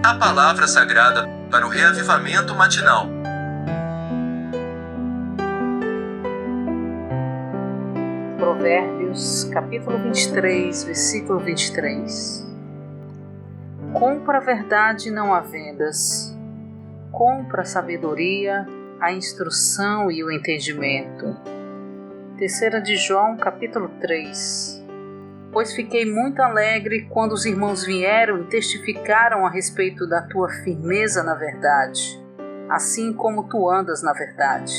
A palavra sagrada para o reavivamento matinal. Provérbios, capítulo 23, versículo 23. Compra a verdade, não há vendas. Compra a sabedoria, a instrução e o entendimento. 3 de João, capítulo 3. Pois fiquei muito alegre quando os irmãos vieram e testificaram a respeito da tua firmeza na verdade, assim como tu andas na verdade.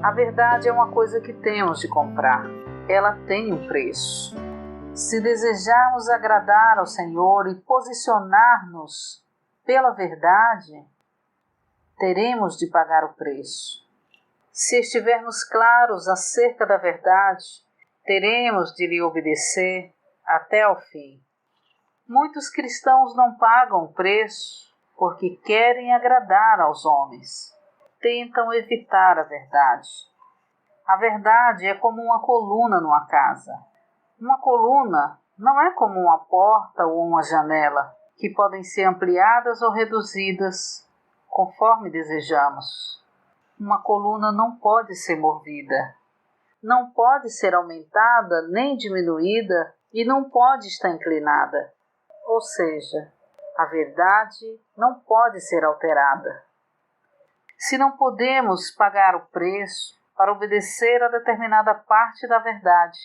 A verdade é uma coisa que temos de comprar. Ela tem um preço. Se desejarmos agradar ao Senhor e posicionar-nos pela verdade, teremos de pagar o preço. Se estivermos claros acerca da verdade, teremos de lhe obedecer até ao fim. Muitos cristãos não pagam o preço porque querem agradar aos homens. Tentam evitar a verdade. A verdade é como uma coluna numa casa. Uma coluna não é como uma porta ou uma janela, que podem ser ampliadas ou reduzidas conforme desejamos. Uma coluna não pode ser movida, não pode ser aumentada nem diminuída e não pode estar inclinada. Ou seja, a verdade não pode ser alterada. Se não podemos pagar o preço para obedecer a determinada parte da verdade,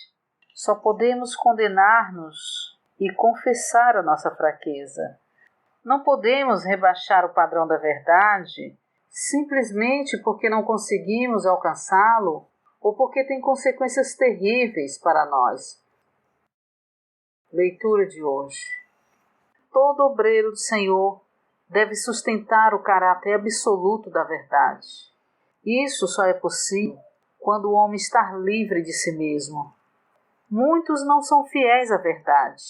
só podemos condenar-nos e confessar a nossa fraqueza. Não podemos rebaixar o padrão da verdade simplesmente porque não conseguimos alcançá-lo ou porque tem consequências terríveis para nós. Leitura de hoje. Todo obreiro do Senhor deve sustentar o caráter absoluto da verdade. Isso só é possível quando o homem está livre de si mesmo. Muitos não são fiéis à verdade.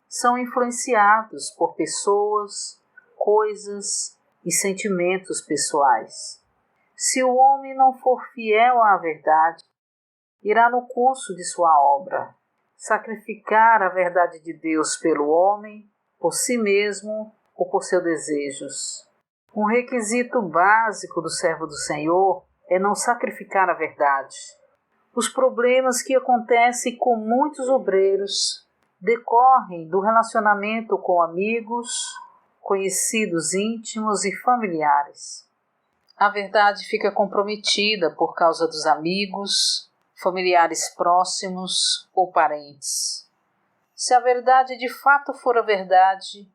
São influenciados por pessoas, coisas e sentimentos pessoais. Se o homem não for fiel à verdade, irá no curso de sua obra sacrificar a verdade de Deus pelo homem, por si mesmo ou por seus desejos. Um requisito básico do servo do Senhor é não sacrificar a verdade. Os problemas que acontecem com muitos obreiros decorrem do relacionamento com amigos, conhecidos íntimos e familiares. A verdade fica comprometida por causa dos amigos, familiares próximos ou parentes. Se a verdade de fato for a verdade,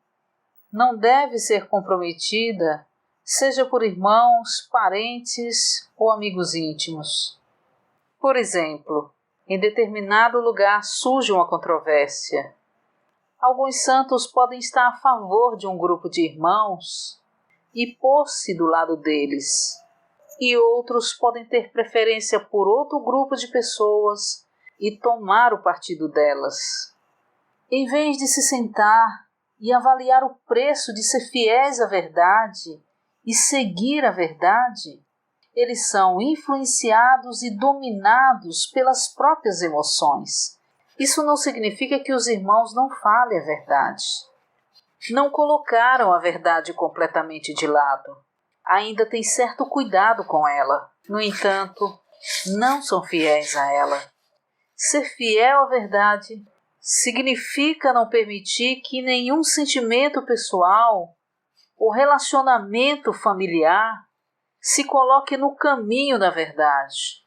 não deve ser comprometida, seja por irmãos, parentes ou amigos íntimos. Por exemplo, em determinado lugar surge uma controvérsia. Alguns santos podem estar a favor de um grupo de irmãos e pôr-se do lado deles, e outros podem ter preferência por outro grupo de pessoas e tomar o partido delas. Em vez de se sentar e avaliar o preço de ser fiéis à verdade e seguir a verdade, eles são influenciados e dominados pelas próprias emoções. Isso não significa que os irmãos não falem a verdade. Não colocaram a verdade completamente de lado. Ainda têm certo cuidado com ela. No entanto, não são fiéis a ela. Ser fiel à verdade significa não permitir que nenhum sentimento pessoal ou relacionamento familiar se coloque no caminho da verdade.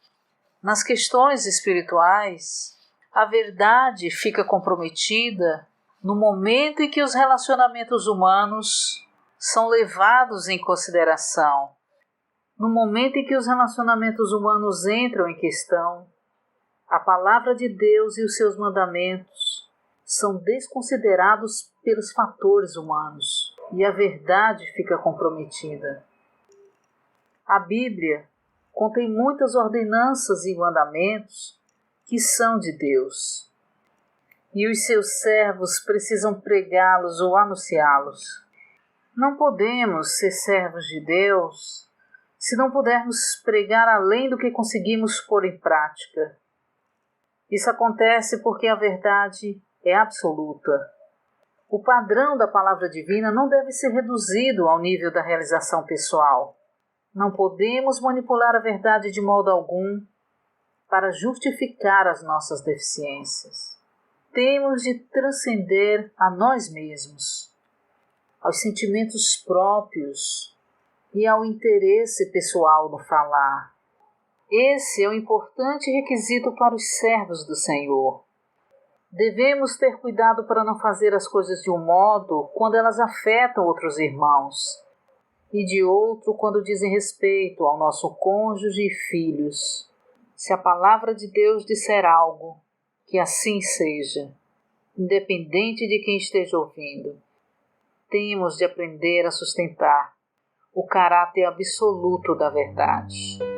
Nas questões espirituais, a verdade fica comprometida no momento em que os relacionamentos humanos são levados em consideração. No momento em que os relacionamentos humanos entram em questão, a palavra de Deus e os seus mandamentos são desconsiderados pelos fatores humanos e a verdade fica comprometida. A Bíblia contém muitas ordenanças e mandamentos que são de Deus, e os seus servos precisam pregá-los ou anunciá-los. Não podemos ser servos de Deus se não pudermos pregar além do que conseguimos pôr em prática. Isso acontece porque a verdade é absoluta. O padrão da palavra divina não deve ser reduzido ao nível da realização pessoal. Não podemos manipular a verdade de modo algum para justificar as nossas deficiências. Temos de transcender a nós mesmos, aos sentimentos próprios e ao interesse pessoal no falar. Esse é um importante requisito para os servos do Senhor. Devemos ter cuidado para não fazer as coisas de um modo quando elas afetam outros irmãos, e de outro quando dizem respeito ao nosso cônjuge e filhos. Se a palavra de Deus disser algo, que assim seja, independente de quem esteja ouvindo. Temos de aprender a sustentar o caráter absoluto da verdade.